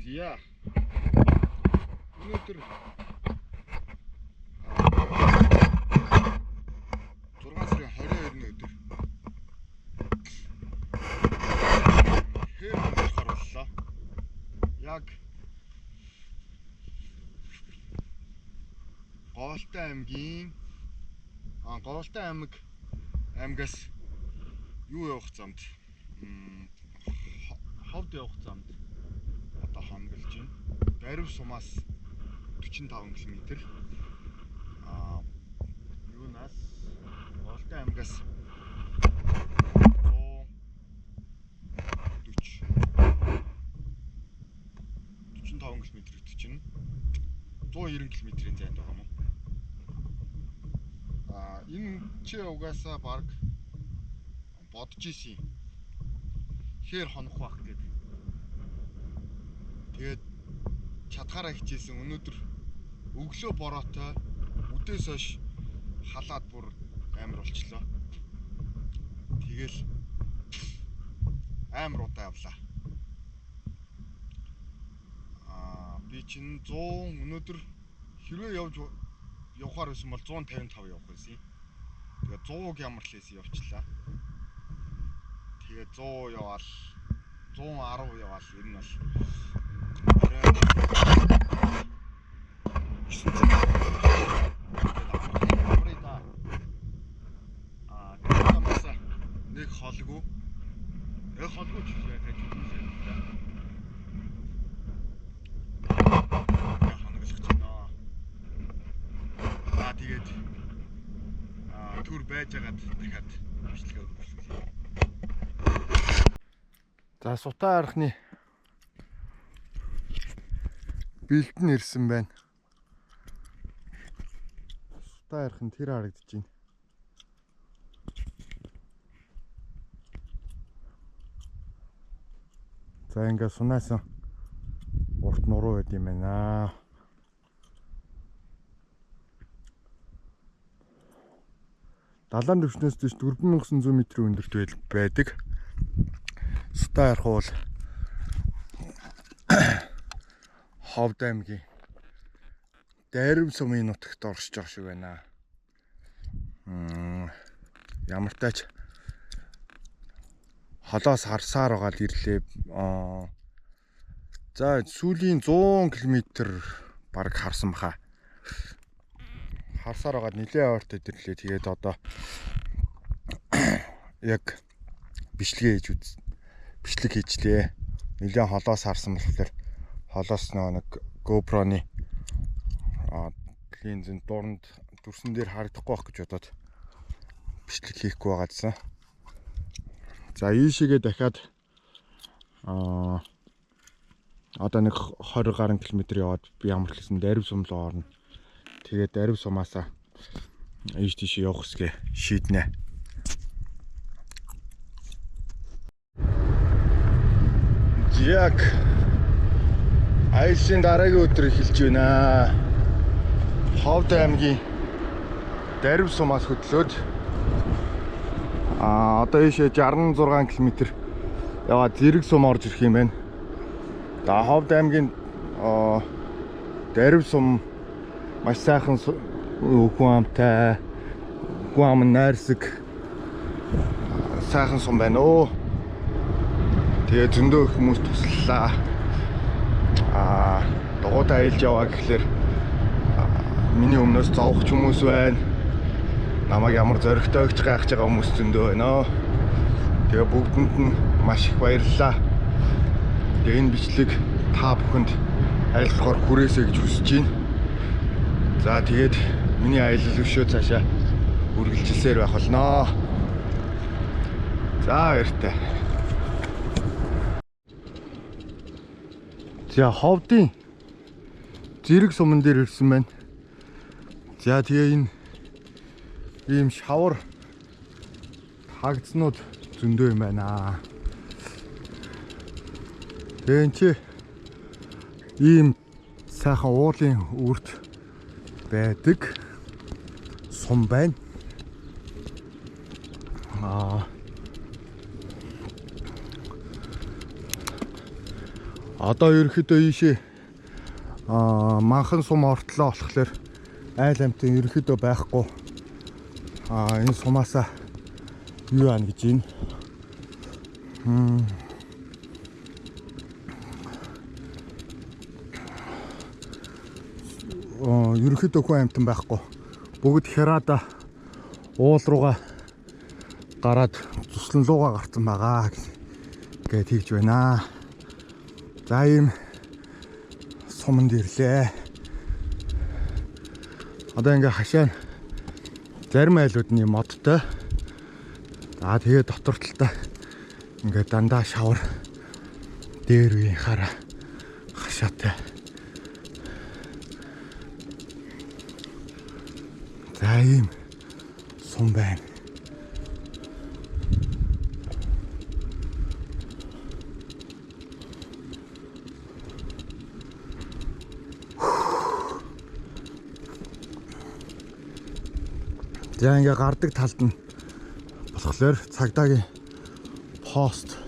За. Өнөөдөр 6 сарын 22-ны өдөр хээр харууллаа. Яг Голтой аймгаас юу явах замд ховд явах замд одоо хонголж байна. Дарив сумаас 45 км. Юунаас Голтой аймгаас 45 км чинь 190 км-ийн зайд байгаа юм. Энэ чи угаасаа баг бодож исэн. Хээр хонох байх гэдэг. Тэгээд чадхаараа хичээсэн. Өнөөдөр өглөө бороотой үдээс хойш халаад бүр амар болчлоо. Тэгэл амар удаа явлаа. Би чинь 100 өнөөдөр хэрвээ явахаар байсан бол 155 явах байсан. Тэгээд 100-г ямар л хийсэн явчлаа. Тэгээд 100 яваал 110 яваал ер нь бол нэг холгүй. Холгүй ч яах гэж хэлсэн. Тэгээд түр байж байгаад дахиад бичлэгээ өргөжлөө. За Сутаа архны бэлдэн ирсэн байна. Сутаа архын тэр харагдаж байна. За ингээ сунаасан урт нуруу байд юм байна. Далайн төвшнөөс дэш 4900 м өндөрт байдаг. Сутаа арх бол Ховд аймгийн Дарив сумын нутагт оршиж байгаа шиг байна. Ямар тач холоос харсаар байгаа л ирлээ. За сүүлийн 100 км баг харсан баха. Харсаар байгаа нэлээд ойртод ирлээ. Тэгээд одоо яг бичлэг хийжлээ. Нэлээд холоос харсан болохоор холоос нэг GoPro-ны линзэн дуранд дүрсэн дээр харагдахгүй байх гэж бодоод бичлэг хийхгүй байгаадсан. За ийшээгээ дахиад одоо нэг 20 гаруй км яваад би ямар ч гэсэн Дарив сум руу орно. Тэгээд Дарив сумаасаа ийш тийш явах хэсгээ шийднэ. Яг аяллаа дараагийн өдөр эхэлж байна. Ховд аймгийн Дарив сумаас хөдлөөд одоо ийшээ 66 км яваад Зэрэг сум орж ирэх юм байна. За Ховд аймгийн Дарив сум маш сайхан хүн амтай, хүн ам найрсаг сайхан сум байна оо. Тэгээ зөндөө их хүмүүс туслалаа. Дугуйтай аялж яваа гэхлээр миний өмнөөс зовх хүмүүс байна. Намайг ямар зөрөгтэй өгч гайхаж байгаа хүмүүс зөндөө байна. Тэгээ бүгдэнд нь маш их баярлалаа. Тэгээ энэ бичлэг та бүхэнд айлтгахаар хүрээсэй гэж хүсэж байна. За тэгээд миний аялал өшөө цаашаа үргэлжилсээр байх болно. За баяртай. За Ховдын Зэрэг суман дээр ирсэн байна. За тэгээ энэ ийм шавар хагдснууд зөндөө юм байна. Тэгээ энэ чи ийм сайхан уулын үрд байдаг сум байна. Одоо ерөөхдөө ийшээ манхан сум ортлоо болохоор айл амтын ерөөхдөө байхгүй. Энэ сумаасаа юу яана гэж байна. Ерөөхдөө хүн амтан байхгүй. Бүгд Херада уул руугаа гараад туслан луугаа гарсан байгаа гэж тэгж байна. За ийм суманд ирлээ. Одоо ингээ хашаа зарим айлууд нь модтой. Тэгээ дотор талтай ингээ дандаа шавар дээр үеийн хараа хашаатай. За ийм сум байна. За ингээ гардаг талд нь болохоор цагдаагийн пост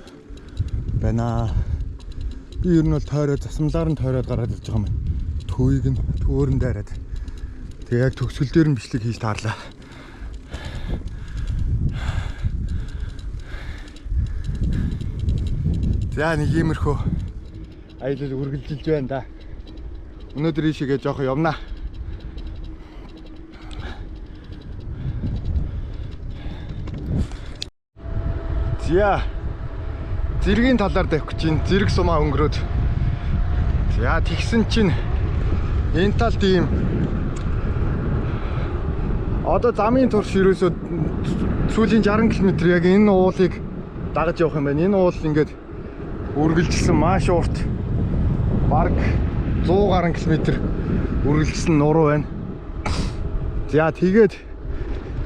байна. Би ер нь бол тойроод засамлаар нь тойроод гараад ирж байгаа юм. Төвийг нь төөрөн дайраад. Тэгээ яг төгсгөл дээр нь бичлэг хийж таарлаа. За нэг иймэрхүү аялал үргэлжилж байна да. Өнөөдөр ийшээгээ жоох явнаа. За зэргийн талаар давхиж чинь зэрэг сумаа өнгөрөөд. За тэгсэн чинь энэ талд ийм одоо замын турш ерөөсөө сүүлийн 60 км яг энэ уулыг дагаж явах юм байна. Энэ уул ингээд үргэлжилсэн маш урт бараг 100 гаруй км үргэлжилсэн нуруу байна. За тэгээд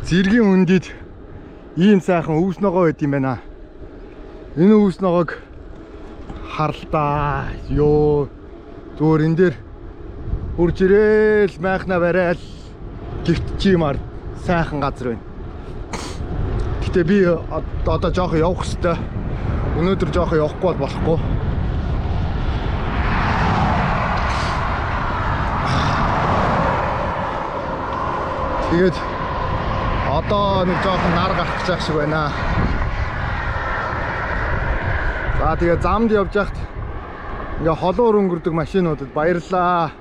зэргийн өндөд ийм сайхан өвс ногоо байд юм байна. Энэ өвс ногоог харлаа. Йоо зүгээр энэ дээр хурж ирээл майхна барайл гівтчимар сайхан газар байна. Гэтэ би одоо жоохон явах хэвээр. Өнөөдөр жоохон явахгүй болохгүй. Тэгээд одоо нэг жоохон нар гарах гэж байх шиг байна. За тэгээ замд явж байхад ингээ холуур өнгөрдөг машинуудад баярлаа.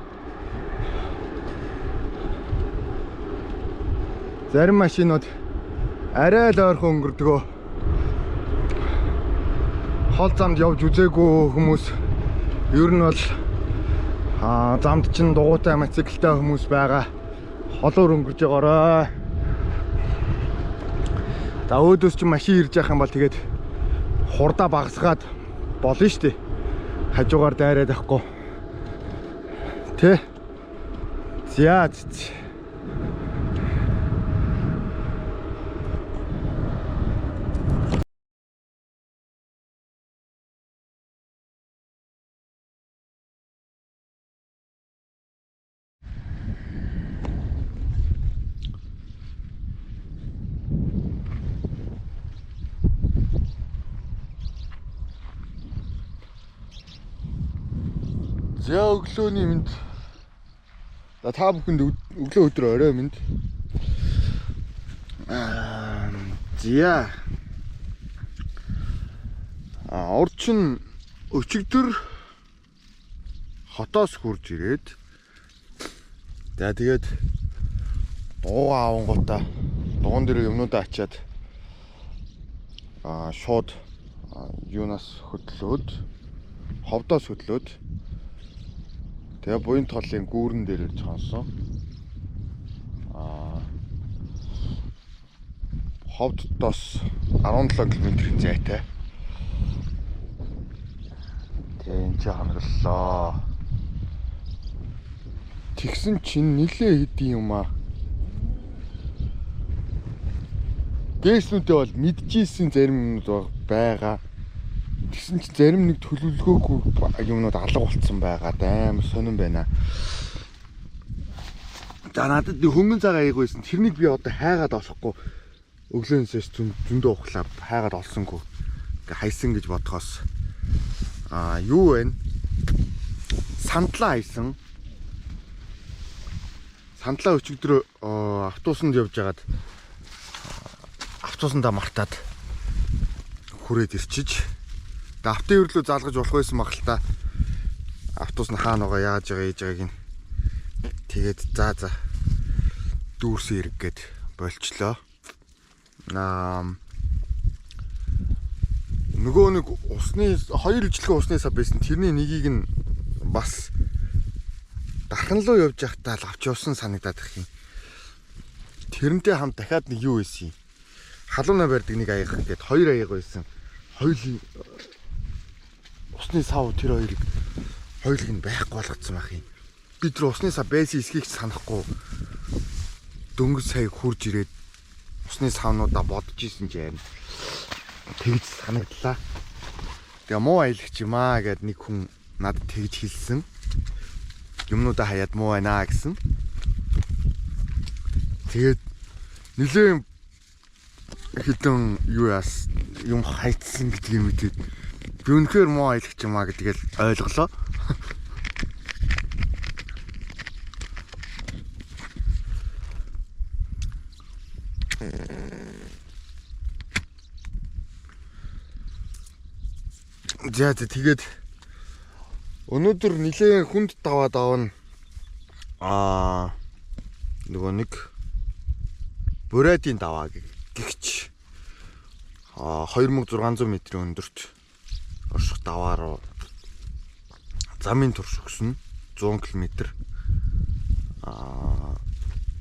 Зарим машинууд арай л ойрхон өнгөрдөгөө. Хол замд явж үзээгүй хүмүүс ер нь бол замд чинь дугуйтай мотоциклтай хүмүүс байгаа. Холуур өнгөрж байгаарай. За өөдөөс чинь машин ирж явах юм бол тэгээд хурдаа багасгаад болно шүү дээ. Хажуугаар дайраад авахгүй. Тэ. За. За өглөөний мэнд. Та бүхэнд өглөө өдөр орой мэнд. За. Орчин өчигдөр хотоос хурж ирээд. За тэгээд дуугаа авангуудаа дугуун дээр юмнуудаа ачаад шууд юунаас хөдлөөд ховдоос хөдлөөд тэгээ буян толын гүүрэн дээр ирж хонсон. Ховддоос 17 км зайтай. Тэгээ энэ ч хангаллаа. Тэгсэн чинь нилээ хэдий юм аа. Гээснүүдээ бол мэдчихсэн зарим юмнууд байгаа. Тэгсэн чинь зарим нэг төлөвлөгөөгүй юмнууд алга болцсон байгаа. Амар сонирн байна. За надад хөнгөн цагаа аягүйсэн. Тэрнийг би одоо хайгаад олохгүй. Өглөөнөөс зөндөө ухлаа хайгаад олсонгүй. Ингээ хайсан гэж бодохоос юу вэ? сандлаа хийсэн. Сандлаа өчигдөр автобусанд явж байгаад автобусандаа мартаад хүрээд ирчиж. Тэгээ автын өрлөө залгаж болох байсан баг л та. Автобус нь хаана байгаа, яаж байгаа, ээж байгааг нь. Тэгээд за дүүрсэн хэрэг гээд болчлоо. Нөгөө нэг усны 2 жилхэн усны сав байсан. Тэрний нэгийг нь бас дархан руу явж байхдаа л авч явсан санагдаад их юм. Тэрнтэй хамт дахиад нэг юу байсан юм. Халууна барьдаг нэг аяга гээд 2 аяга байсан. Хоёулын усны сав тэр хоёулыг нь байхгүй болгоцсон байх юм. Би тэр усны сав байсан эсхийг санахгүй дөнгөж сая хурж ирээд усны савнуудаа бодож исэн ч яана. Тэгж санагдлаа. Тэгээ муу аялагч юм аа гэд нэг хүн надад тэгж хэлсэн. Юмнуудаа хаяад муу байна гэсэн. Тэгээд нэлээд хэдэн юм хайцсан гэдгийг мэдээд би үнэхээр муу аялагч юм аа гэдгийг ойлголоо. За тэгээд өнөөдөр нэлээд хүнд даваад авна. Нөгөө нэг Бурадын даваа гэгч 2600 м-ийн өндөрт орших даваа руу замын турш өгсөн 100 км.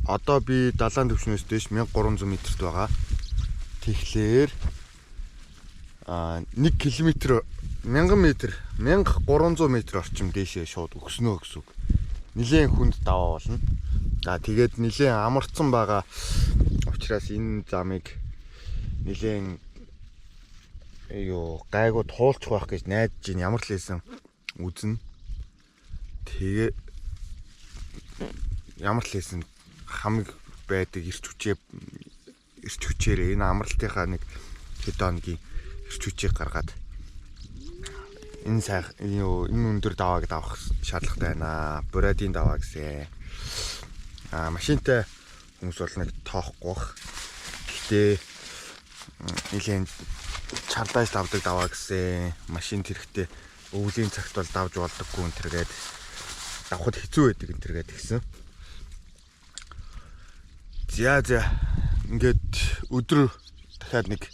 Одоо би далайн төвшнөөс дэш 1300 м-т байгаа. Тэгэхээр 1 км 1000 м 1300 м орчим дээшээ шууд өгснөө гэсэн үг. Нилийн хүнд даваа болно. За тэгээд нилийн амарцсан байгаа учраас энэ замыг нилийн гайгүй туулчих байх гэж найдаж байна. Ямар ч лээсэн үзнэ. Тэгээ ямар ч лээсэн хамаг байдаг ирч хүчээр энэ амралтынхаа нэг хэдоногийн ирч хүчийг гаргаад энэ өндөр давааг авах шаардлагатай байна. Бурадын даваа гэсэн. Машинтай хүмүүс бол нэг тоохгүй бах. Гэхдээ нэлийн чардаж давдаг даваа гэсэн. Машин тэрхтээ өвлийн цагт бол давж болдоггүй энэ төргээд давхад хэцүү байдаг энэ төргээд гисэн. За ингээд өдөр дахиад нэг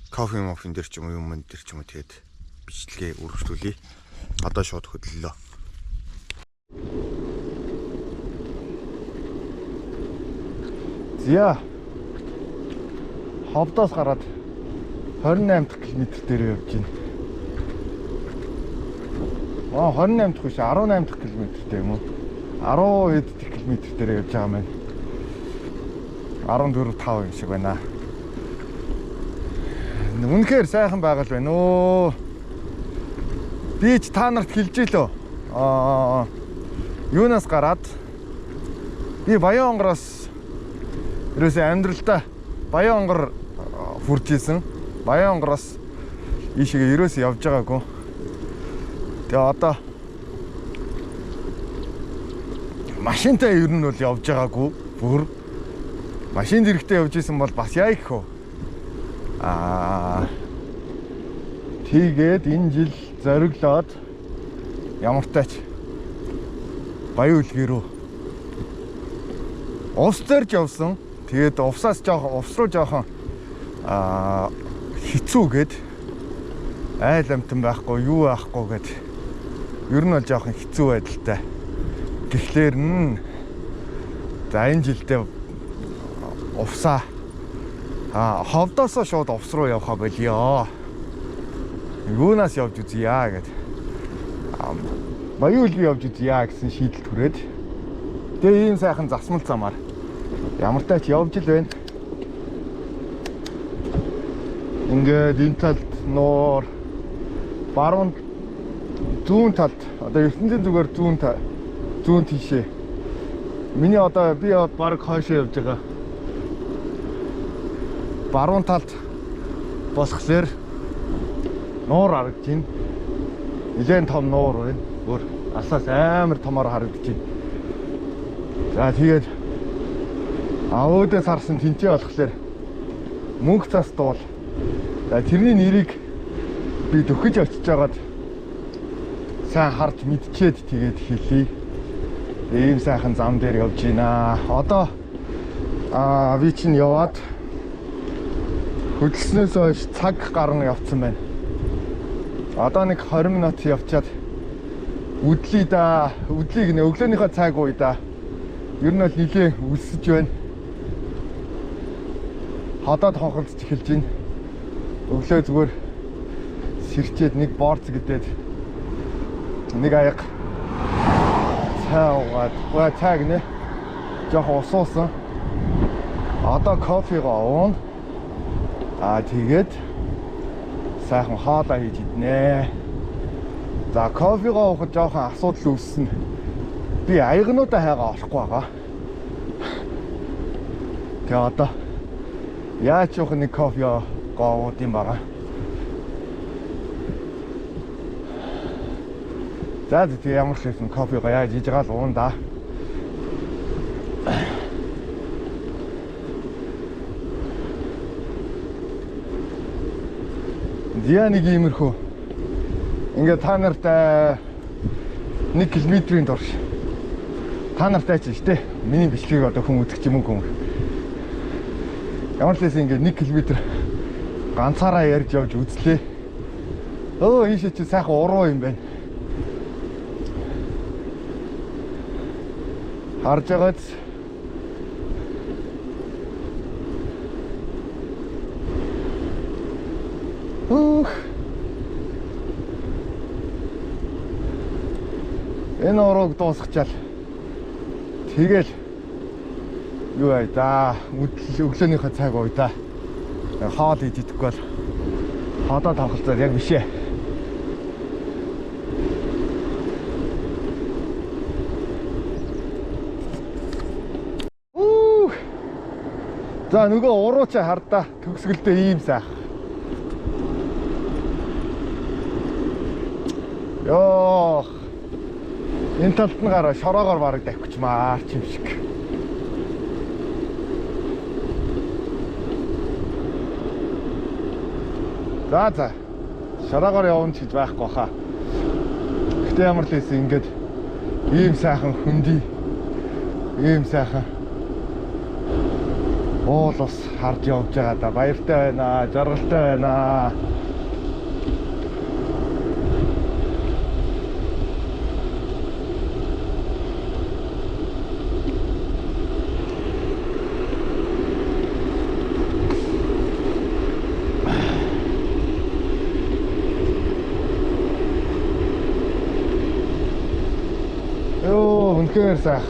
кофе мофин дээр ч юм уу юм дээр ч юм уу тэгээд бичлэгээ үргэлжлүүлье. Одоо шууд хөдлөлөө. За. Ховдоос гараад 28 дахь км дээр явж байна. 28 дахь биш 18 дахь км-тэй юм уу? 10 хэд дахь км дээр явж байгаа маань. 14-5 юм шиг байна. Үнэхээр сайхан байгаль байна өө. Би ч та нарт хэлж илөө. Юунаас гараад би Баян-Онгороос ерөөсөө амьдралдаа Баян-Онгор хүрч исэн. Баян-Онгороос ийшээ ерөөсөө явж байгаагүй. Тэгээ одоо машинтай ер нь бол явж байгаагүй. Бүр машин зэрэгтэй явж исэн бол бас яа гэх вэ? Тэгээд энэ жил зориглоод ямартайч Баян үлгэр рүү увс зорж явсан. Тэгээд увсаас увс руу жоохон хэцүүгээд айл амтан байхгүй юу байхгүй гэд ер нь бол жоохон хэцүү байдалтай. Тэгэхээр за энэ жилдээ увсаа ховдоосоо шууд увс руу явхаа болиё. Юунаас явж үзье гэд. Баян үлгэр явж үзье гэсэн шийдэл түрээд. Тэгээ ийм сайхан засмал замаар ямартай ч явж л байна. Ингээд энэ талд нуур баруун зүүн талд одоо ертөнцийн зүгээр зүүн тийшээ. Миний одоо би баг хойшоо явж байгаа. Баруун талд болохоор нуур харагдаж байна. Нилээн том нуур байна. Бүр Асаас амар томоор харагдаж байна. За тэгээд өөдөөс харсан тэнцээ болохоор мөнгө цас дуул. За тэрний нэрийг би дөхөж очиж байгаад сайн харж мэдчихэд тэгээд хэлье. Ийм сайхан зам дээр явж байна. Одоо би чинь яваад хөдөлснөөс хойш цаг гарan явцсан байна. Одоо нэг 20 минут явчаад үдлээ да. Үдлийг нэ өглөөнийхөө цаг уу да. Ер нь бол нилээ үлсэж байна. Хадаад хонхолцож эхэлж байна. Өглөө зүгээр сэрчээд нэг борц гэдээд нэг аяг цаагаад цаг нэ жоох усуусан. Одоо кофего уун. Тэгээд сайхан хоолоо хийж иднэ. За кофего уухад жоохон асуудал үүссэн. Би аягнуудаа хайгаа олохгүй байгаа. Тэгээ одоо яаж явах нэг кофе гоовд юм байгаа. За тэгээ ямар ч юм кофего яаж хийж байгаа л уун да. Яа нэг иймэрхүү. Ингээ та нартай 1 км-ийн дорш. Та нартай ч штэ. Миний бичлэгийг одоо хүн үзэх юм уу? Ямар ч лээс ингээ 1 км ганцаараа ярьж явж үзлээ. Өө ийшээ чи сайхан уруу юм байна. Харж байгааз энэ урууг дуусгачаал. Тэгэл юу яа да өглөөнийхөө цаг уу да. Хоол идэх идэхгүй бол хоолоо тавхалцаад яг бишээ. За нөгөө уруу чи хардаа төгсгөлдөө ийм сайх. Йоо. Энэ талд нь гараа шороогоор бараг давхичмаар юм шиг. За. Шороогоор явна ч гэж байхгүй хаа. Гэтэ ямар л ийсэн ингээд ийм сайхан хөндөй. Ийм сайхан уул ус харж явж байгаа да. Баяртай байна, жаргалтай байна. Үнэхээр сайх.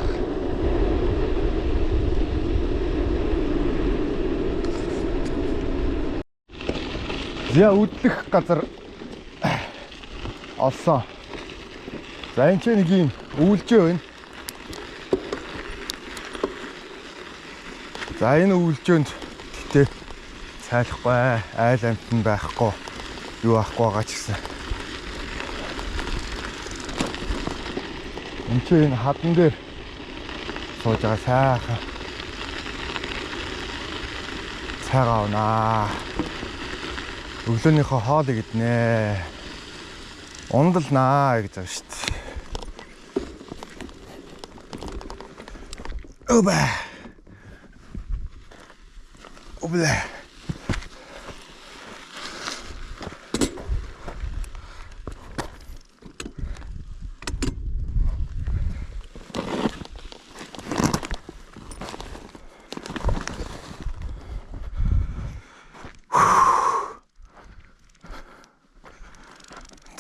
За үдлэх газар олсон. За энэ ч нэг юм үүлжээ байна. За энэ үүлжөөнд гэтээ цайлахгүй айл амтан байхгүй юу ахгүй байгаа ч гэсэн. Энд чинь энэ хадан дээр сууж байгаа сайхан цаг авнаа. Өглөөнийхөө хоолыг иднэ. Ундалнаа гэж байгаа шүү дээ. Обла.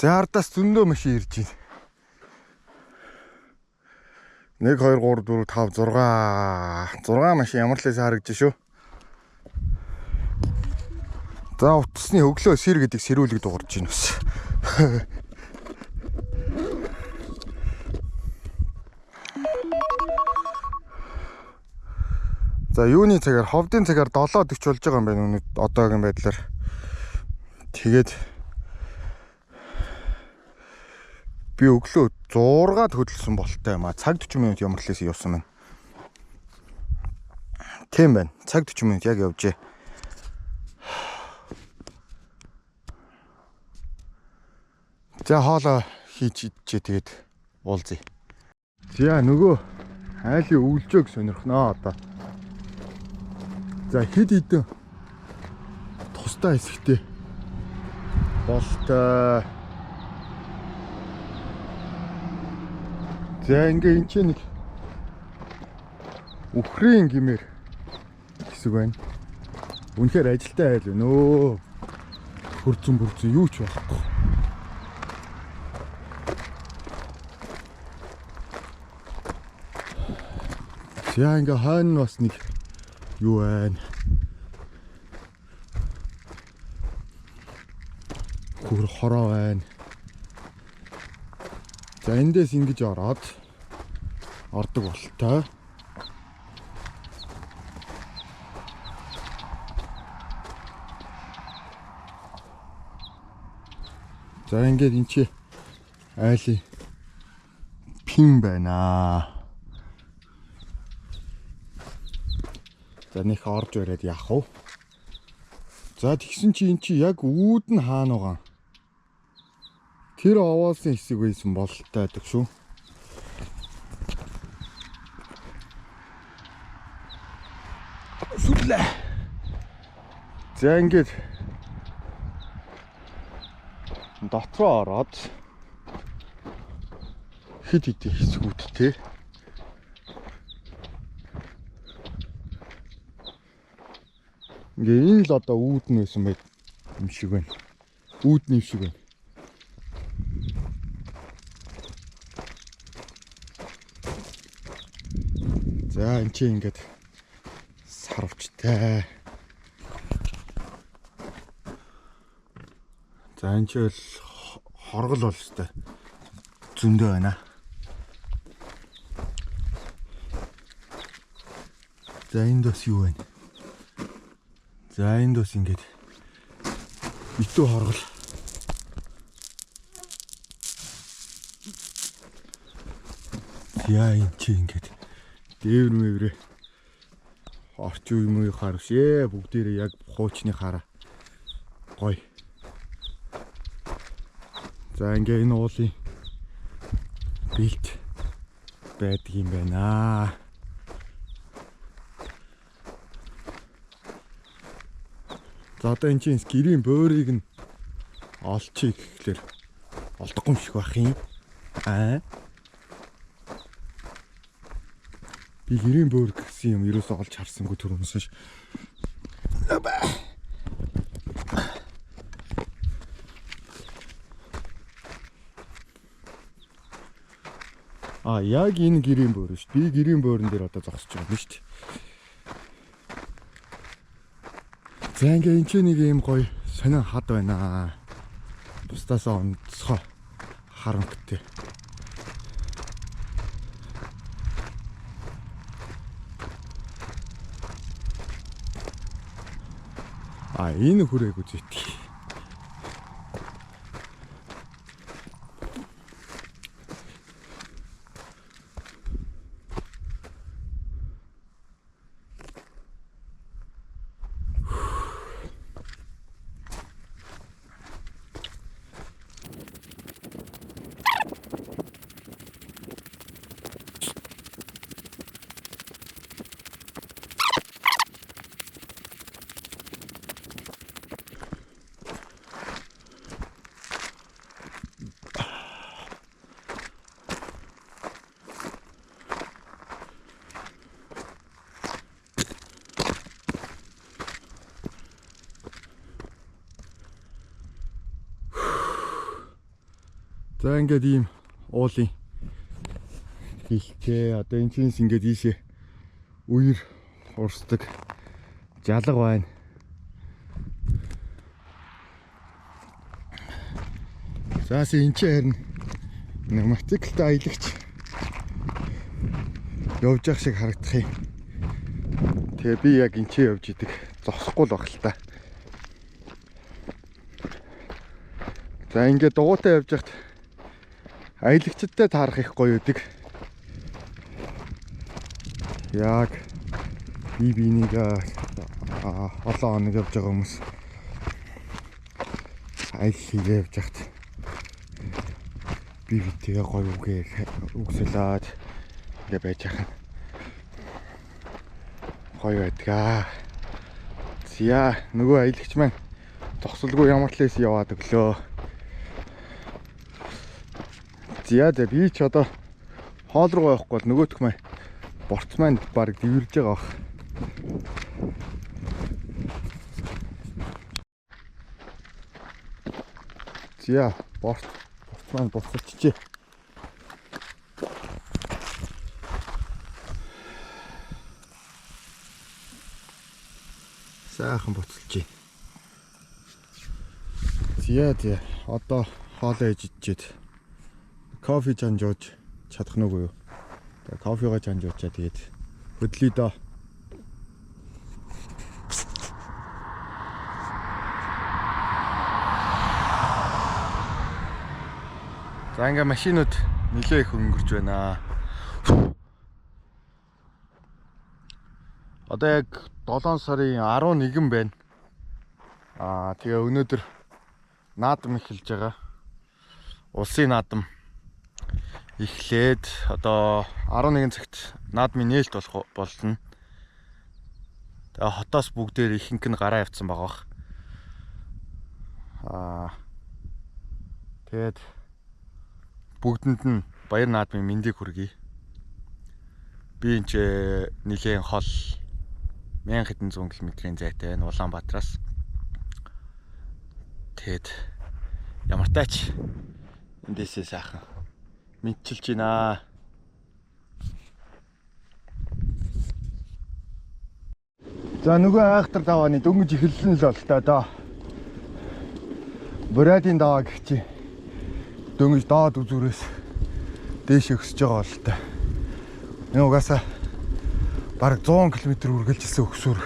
За ардаас зөндөө машин ирж байна. 1 2 3 4 5 6 машин ямар л хэсэ харагдаж шүү. За утасны өглөө сэр гэдэг сэрүүлэг дуурж байна бас. За юуны цагаар ховдын цагаар 7:40 болж байгаа юм байна одоогийн байдлаар. Тэгээд Би өглөө 6-д хөдөлсөн болтой юм а. Цаг 40 минут ямарлээс явсан байна. Тийм байна. Цаг 40 минут яг явжээ. За хоолоо хийж идчихээ тэгээд уулзъя. За нөгөө айлын өвлжөөг сонирхноо одоо. За хэд хэдэн тустай хэсэгтэй болтой. За ингээ энэ чинь нэг үхрийн гимээр хэсэг байна. Үнэхээр ажилтай айл байна өө. Хөрзөн юу ч байхгүй. За ингээ хойно бас нэг юу байна. Хөр хороо байна. За эндээс ингэж ордог болтой. За ингээд энэ чи айлын пин байна. За нэг орж ирээд яах вэ? За тэгсэн чи эн чи яг үүд нь хаана байгаа? Тэр овоолсын хэсэг байсан бололтой байдаг шүү. Сүлээ. За ингээд дотроо ороод хэд хэдэн хэсгүүдтэй. Ингээ энэ л одоо үүд нь байсан байт юм шиг байна. Үүдний шиг байна. За энэ чи ингээд сарвчтай. За энэ чи бол хоргол бол өстэй зөндөө байна. За энд бас юу байна? За энд бас ингээд битүү хоргол. Яа энэ чи ингээд дээвэр мэврээ орч юм уу харвшээ. Бүгдээрээ яг хуучны хараа. Гой. За ингээ энэ уулын бэлт байдаг юм байна. За одоо энэ чинь гэрийн бөөрийг нь олчих гэхлээр олдохгүй юм шиг байх юм. Би гэрийн бөөр гэсэн юм ерөөсөө олж харсангүй түрүүнээс ш. Яг энэ гэрийн бөөр ш. Би гэрийн бөөрн дээр одоо зогсож байгаа юм ш. За ингээ энэ ч нэг юм гоё сонин хад байна. Бусдаасаа онцгой харанхтай. Энэ хүрээг үзээтэй. За ингээд ийм уулын хэлтэй одоо энэ чинс ингээд ийшээ үер урсдаг жалга байна. Заас энэ чи харин нэг мотоциклтай аялагч явж явах шиг харагдах юм. Тэгээ би яг энэ чи явж идэг зогсохгүй л баг л та. За ингээд дугуйтай явж байхад аялагчдтай таарах их гоё үүдэг. Яг биенийг олон хоног явж байгаа хүмүүс аялал хийгээ явж хат бивтэйгээ гоё үгсэлээд ингээ байж хаа гоё байдгаа. Зя нөгөө аялагч маань зогсолгүй ямар ч лээс яваад өглөө. Зя би ч одоо хоол руу явахгүй бол нөгөөх маань борц маань баг дэвэрж байгаа бах. Зя борц маань буцалчихжээ. Сайхан буцалчихъя. Зя одоо хоолоо ижижээд кофе жанжууж чадах нүг юу? Тэгээ кофегаа жанжуучаа тэгээд хөдлөе доо. За ингээ машинууд нэлээ их өнгөрч байна. Одоо яг 7 сарын 11 байна. Тэгээ өнөөдөр наадам эхэлж байгаа. Улсын наадам эхлээд одоо 11 цагт наадмын нээлт болно. Тэгээ хотоос бүгдээр ихэнх нь гараа явцсан байгаа. Тэгээд бүгдэнд нь баяр наадмын мэндийг хүргэе. Би энэ нэлээд хол 1000 хэдэн зуун км-ийн зайтай байна Улаанбаатараас. Тэгэд ямар тач эндээсээ сайхан мэдчилж байна. За нөгөө айхтар давааны дөнгөж эхэллэн л бол та доо. Бурадын даваа гэх чи дөнгөж доод үзүүрээс дээш өсөж байгаа бол та. Энэ угаасаа бараг 100 км үргэлжилсэн өксөр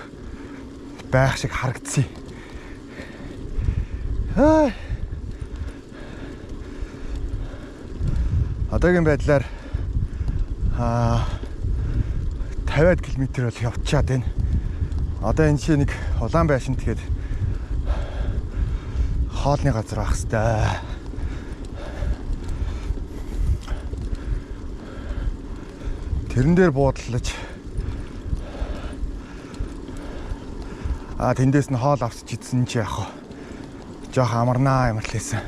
байх шиг харагдсан. Одоогийн байдлаар 50 км бол явчихад байна. Одоо энэ чинь нэг улаан байшин тэгэхэд хоолны газар байх хэвээр. Тэрэн дээр буудлаж тэндээс нь хоол авсч идсэн чи яах вэ? Жоох амарнаа ямар л хэлсэн.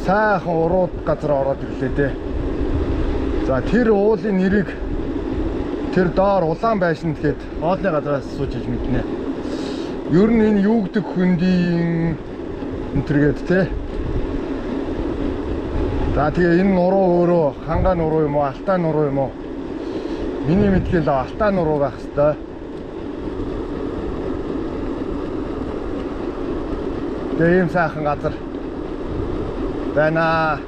Сайхан урууд газар ороод ирлээ дээ. За тэр уулын нэрийг тэр доор улаан байшин гэхэд хоолны газраас сууж иж мэднэ. Ер нь энэ юу гэдэг хүндийн энтергээд те. За тэгээ энэ нуруу өөрөө хангаа нуруу юм уу, алтаа нуруу юм уу? Миний мэдгээл алтаа нуруу байх хэвээр. Тэгээ ийм сайхан газар байна.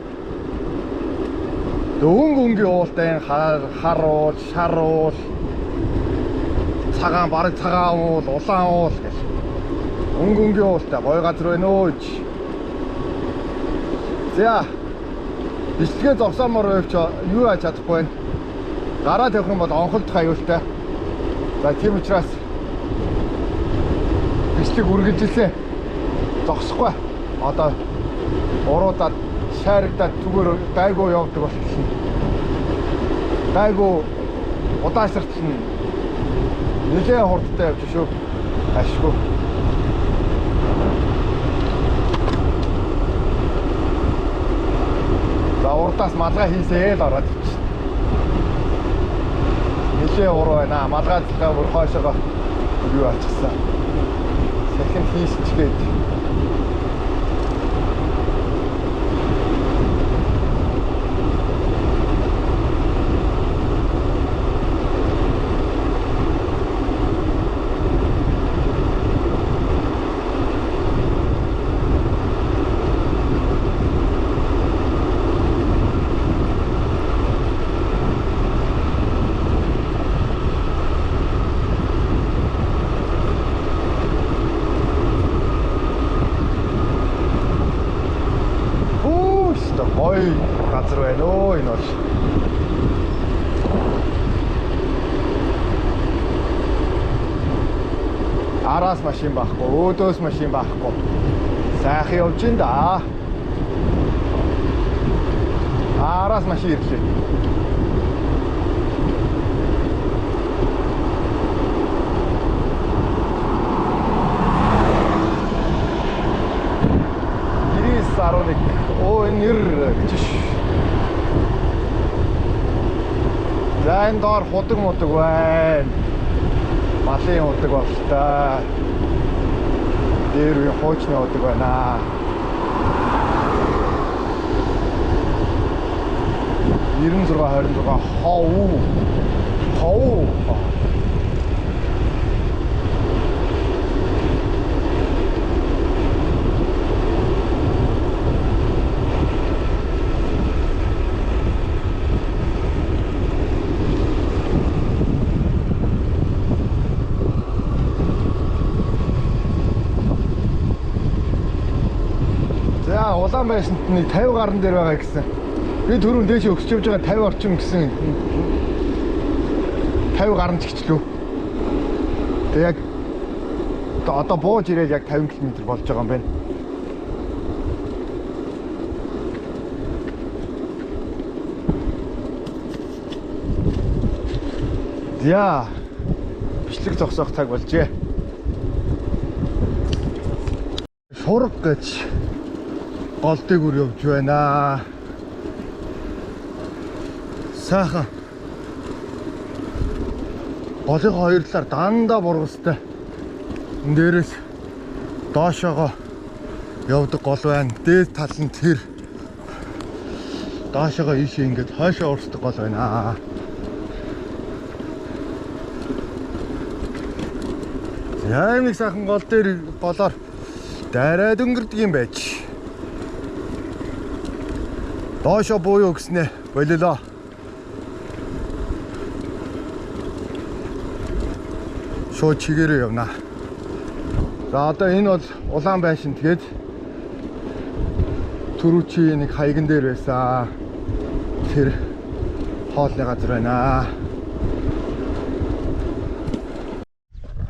Дөнгөнгийн уултай хар уул, шар уул, цагаан бараг цагаан уул, улаан уул гэх. Дөнгөнгийн уултай гоё газар байна өөч. За бичлэгээ зогсоомоор байвч юу яаж чадахгүй байна. Гараа тавих юм бол онхолдох аюултай. За тийм учраас бичлэг үргэлжилсэн. Зогсохгүй. Одоо уруудаад шааригдаад зүгээр гайгүй явдаг болчихсон. Гайгүй удаашртал нь нэлээд хурдтай явж шүү. Ашгүй. За урдаас малгай хийсээ л ороод ич. Нэлээд уруу байна. Малгай зэлгээ бүр хойшоогоо юу ачсан. Сэхэн хийсчгээд Гоё газар байна оо энэ бол. Араас машин байхгүй, өөдөөс машин байхгүй. Сайхан явж ин да. Араас машин ирлээ. Оо нэр чиш. За энэ доор худаг мудаг байна. Малын худаг болтой. Дээр үе хуучны худаг байна. 96 хов. Улаан байшинт нэг 50 гаруй дээр байгаа гэсэн. Би түрүүн дээш өксөж явж байгаа 50 орчим гэсэн. 50 гаруй чигчлөө. Тэг яг одоо бууж ирээд яг 50 км болж байгаа юм байна. Яа. Бичлэг зогсоох цаг болжээ. Шург гэж гол дээгүүр явж байна. Сайхан. Голын хоёр талаар дандаа бургастай. Энд дээрээс доошоогоо явдаг гол байна. Дээд тал нь тэр. Доошоогоо ийшээ ингээд хойшоо урсдаг гол байна. Яа нэг сайхан гол дээр голоор дараад өнгөрдөг юм байж. Доошо буюу гэснэ болилоо. Шууд чигээрээ явна. За одоо энэ бол улаан байшин тэгээд түрүүчи нэг хаяган дээр байсан. Тэр хоолны газар байна.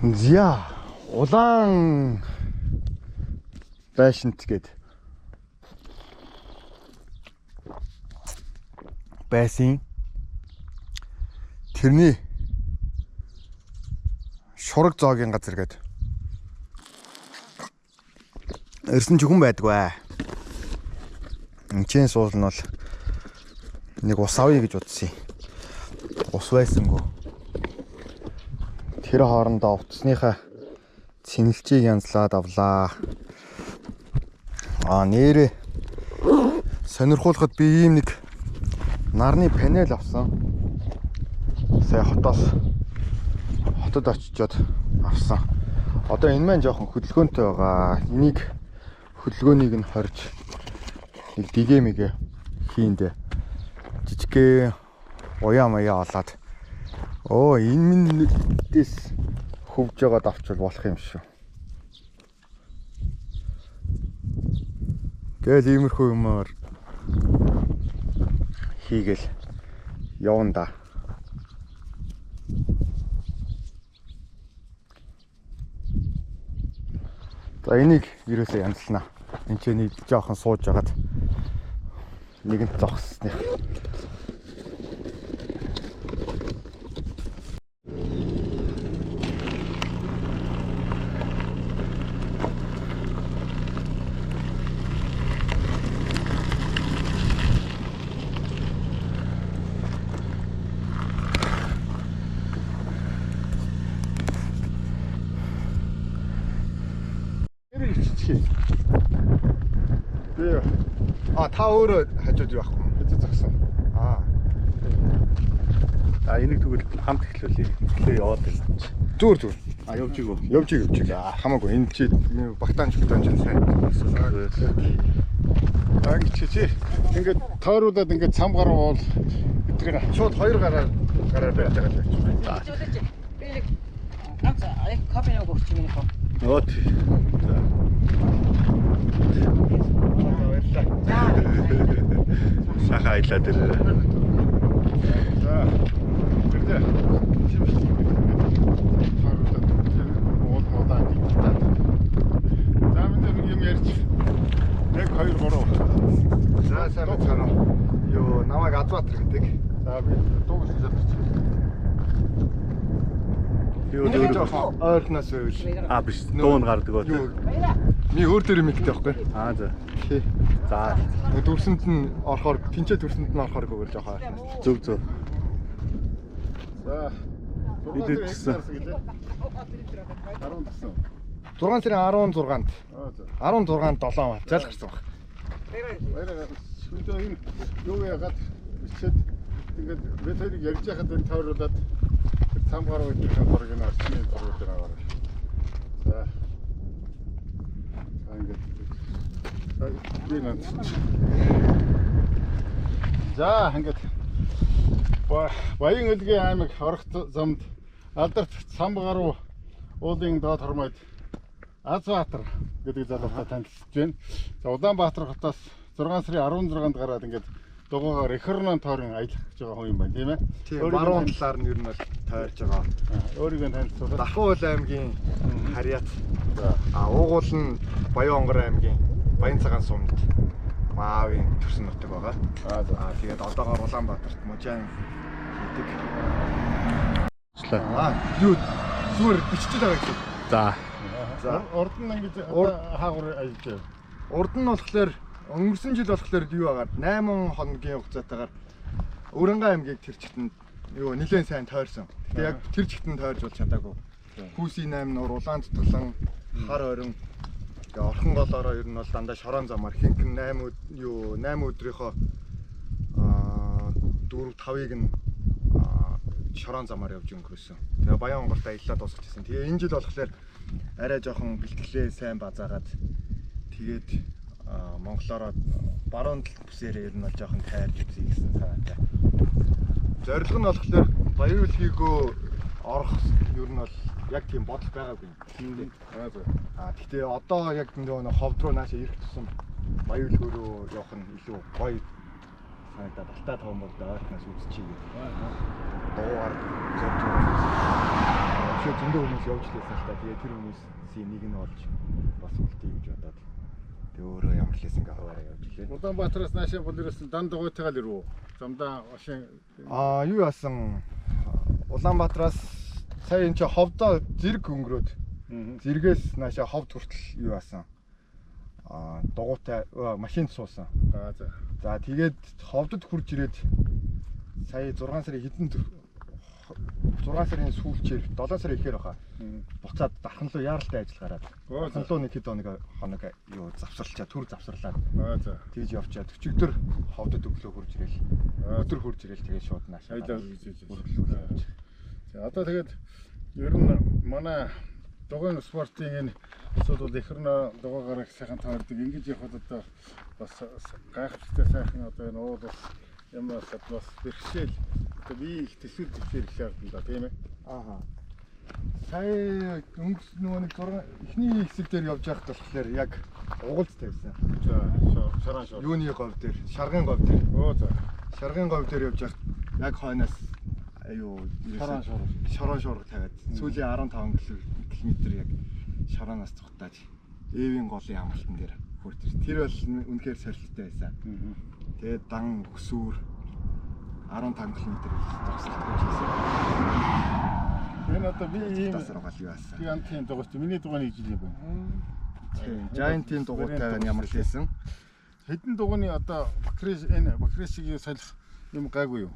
Зя улаан байшинт гээд байсан. Тэрний шураг зоогийн газар гээд. Эрсэн ч хүн байдгүй. Энчэн суул нь бол нэг ус авъя гэж утсан. Ус байсангүй. Тэр хоорондоо утасныхаа цэнэлчийг янзлаад авлаа. Нэрээ сонирхуулахад би ийм нэг нарны панел авсан. Сая хотод очичоод авсан. Одоо энэ маань жоохон хөдөлгөөнтэй байгаа. Энийг хөдөлгөөнийг нь хорж нэг дигэмигэ хийндэ. Жижигхэн уяа маяа олоод. Энэ минутээс хөвж байгаад авчвал болох юм шүү. Гэл иймэрхүү юмар хийгээл явна да. За энийг ерөөсөө янзлана. Энд ч нэг жоохон сууж агаад нэгэнт зогссных. Та өөрөө хажууд юу ахгүй. Хажууд зогсон. Энийг тэгвэл хамт эхлүүлээ. Эхлээ яваад байна. Зүгээр. Явж ийгөө. Явж. Хамаагүй. Энэ чи багтаан чөлтөн сайн. Чи ингээд тойруулаад ингээд цам гаруул эдгээр шууд хоёр гараар байж байгаа л байна. Би нэг ганц кофе нэг өгч юм аа. Нот. баярлалаа тэр. За. Гэрдэ. За бид юм ярьж 1 2 3. За сайн байна. Юу намайг Азбаатар гэдэг. За би дууг хэлж Юу дөр ойрноос байвал биш дуун гардаг уу. ми өөр төр юм ихтэй байхгүй. За. Тий. За. Дүрсэнд нь орохоор тэнцээ дүрсэнд нь орохоор гөр жоохоо ойрноос. Зөв. За. Бид үтсэн. 6 сарын 16-нд. 16-нд 7 мав залгарсан баг. Баяраа шүлдөө энэ юу яагаад бичээд ингээд бид хоёрыг ярьж байхад энэ тойруулаад цам гараа өгөх зургийг нь орчны зургийг дээр аваарай. За. Ингээд. За ингээд Баян Өлгийн аймаг Орох замд алдарт цам гаруу уулын доод хормойд Азбаатар гэдэг залуутай танилцж байна. За Улаанбаатар хотоос 6 сарын 16-нд гараад ингээд дугуйгаар Эхорнон тойрон аялах гэж байгаа хүн юм байна, тийм ээ? Тийм, баруун талаар нь ер нь бол тойрж байгаа. Өөрийгөө танилцуулаад. Дахуул аймгийн Харьяат. Уугуул нь Баян-Онгор аймгийн Баян цагаан сумд Маавын төрсөн нутаг байгаа. Тэгээд одоогоор Улаанбаатарт мужаан хийдэг. Юу зүгээр биччихэж байгаа гэсэн. За. Урд нь ингэж хаагур аялж байна. Урд нь болохоор өнгөрсөн жил болохоор юу агаад 8 хоногийн хугацаатаагаар Өрөнгө аймгийг тэр чигтэнд юу нэлээд сайн тойрсон. Гэтэ яг тэр чигтэнд тойрж бол чадаагүй. Хүүсийн 8 нуур улаанд тулан хар орон гээ орхон голоороо ер нь бол дандаа шорон замаар хинхэн 8 өдрийнхөө 4-5-ыг нь шорон замаар явж өнгөрөөсөн. Тэгээ Баян-Онгорт аяллаа дуусчихсан. Тэгээ энэ жил болохоор арай жоохон бэлтгэлээ сайн базаагаад тэгээд Монголоор баруун талд бүсээрээ ер нь бол жоохон тайрж үзье гэсэн санаатай. Зорилго нь болохоор Баян Өлгийгөө орох ер нь бол яг тийм бодол байгаагүй. Гэхдээ одоо яг нөгөө ховд руу наашаа ирэх тусам Баян Өлгөө рүү явах нь илүү гоё санагдаад Алтаа таван бол ойрноос үзчихье гэдэг. Дуугаар зөв зөндөө хүмүүс явж лээсэн л та. Тэгээ тэр хүмүүсийн нэг нь болж бас үлдээ гэж бодоод тэгээ өөрөө ямар лээс ингээ хаваараа явж илээ. Улаанбаатараас наашаа бол ерөөсөн дан дугуйтайгаа л ирв үү? Замдаа машин юу яасан Улаанбаатараас сая энэ ч ховдоо зэрэг өнгөрөөд зэрэгээс наашаа ховд хүртэл юу яасан дугуйтай машинд суусан. За тэгээд ховдод хурж ирээд сая 6 сарын хэдэн 6 сарын сүүлчээр 7 сарын ихээр баха. Буцаад дархан руу яаралтай ажил гараад. Дархан руу нэг хэд хоног юу завсарлчаа төр завсарлаад. Тэгж явчаад өчигдөр ховдод өглөө хурж ирээл. Өдөр хурж ирээл тэгээд шууд наашаа. За одоо тэгээд ер нь манай дугуйн спортын энэ асуудал Эхорно дугуйгаар их сайхан таардаг. Ингэж явхад одоо бас гайхалтай сайхан одоо энэ уул бас ямар бас бэрхшээл одоо би их төсвөр төвчээр эхлэв да тийм ээ. Сая нөгөө нэг эхний хэсэг дээр явж байхад болохоор яг угалд тавьсан. Шаран шор. Юуны говь дээр, шаргын говь дээр. Шаргын говь дээр явж байхад яг хойноос шорон шуурга тавиад сүүлийн 15 км яг шороноос цухтааж Эвийн голын амралтан дээр хүрч. Тэр бол үнэхээр сорилттой байсан. Тэгээд дан өсвөр 15 км зогсолттой хийсэн. Энэ одоо би ийм тасраг гал юу аасан. Giant-ийн дугуйт миний дугуйн нэг жил юм байна. Тийм, Giant-ийн дугуйтай ямар л байсан. Хэдэн дугуйны одоо Бакришигийн солих юм гайгүй юу?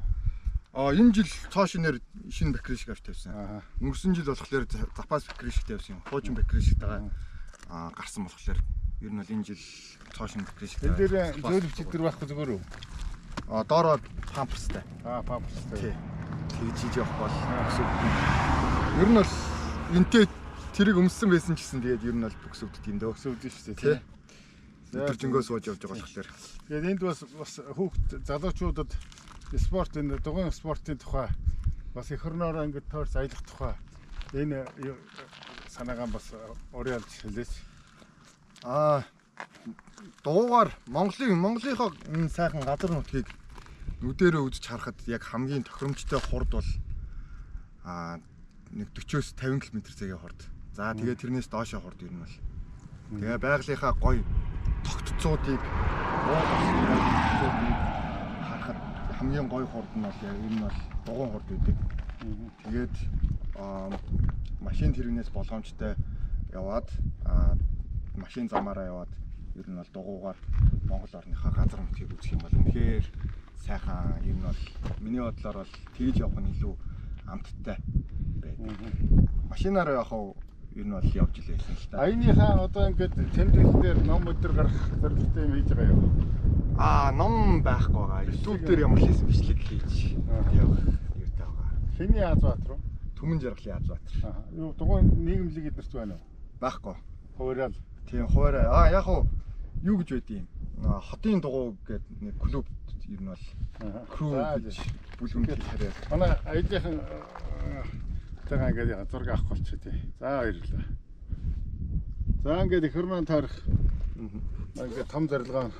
Энэ жил цоо шинээр шинэ Бакришиг авч тавьсан. Өнгөрсөн жил болохоор запас Бакришиг тавьсан. Хуучин Бакришигтайгаа гарсан болохоор ер нь бол энэ жил цоо шинэ Бакришиг. Энэ дээр зөөлөвч дээр байхгүй зүгээр үү? Доороо памперстай. Памперстай. Тий. Тэгж хийж явах бол ер нь бол энтэй тэрийг өмссөн байсан ч гэсэн тэгээд ер нь бол бөксөвдөд юм дөө. Бөксөвдөд шүү дээ. Тий. Өдөржингөө сууж явж байгаа болохоор. Тэгээд энд бас хүүхд залуучуудад спорт энэ дугуйн спортын тухай бас Эхорноороо ингэж тойрч аялах тухай энэ санаагаа бас уриалж хэлээч. Дугуйгаар Монголынхоо энэ сайхан газар нутгийг нүдэрээ үзэж харахад яг хамгийн тохиромжтой хурд бол нэг 40-оос 50 км/цагийн хурд. За тэгээ тэрнээс доошоо хурд ер нь бол. Тэгээ байгалийнхаа гоё тогтцоодыг харахад хамгийн гоё хурд нь бол яг энэ бол дугуйн хурд үүдэг. Тэгээд машин тэрнээс болгоомжтой яваад машин замаараа яваад ер нь бол дугуйгаар Монгол орныхаа газар нутгийг үзэх юм бол үнэхээр сайхан юм бол миний бодлоор бол тэгж явах нь илүү амттай байдаг. Машинаар явах ер нь бол явж илээ гэсэн л та. Аяныхаа одоо ингээд тэмдэглэлээр ном өдр гарах зорилготой юм хийж байгаа юу? Ном байхгүй байгаа. YouTube дээр ямар л хийсэн бичлэг хийж явах юутай байгаа. Хэний Азбаатар уу? Түмэн жаргалын Азбаатар. Юу дугуйн нийгэмлэг эднэрт байна уу? Байхгүй. Хуваарай. Тийм хуваарай. Яг уу юу гэж байдیں۔ Хотын дугуй гэдэг нэг клуб ер нь бол crew гэж бүлгэмж хараад. Манай аялын тагаа ингээд зураг авах болчих тий. За баярлалаа. За ингээд их хөрмөн таарах. Ингээд том зорилгоо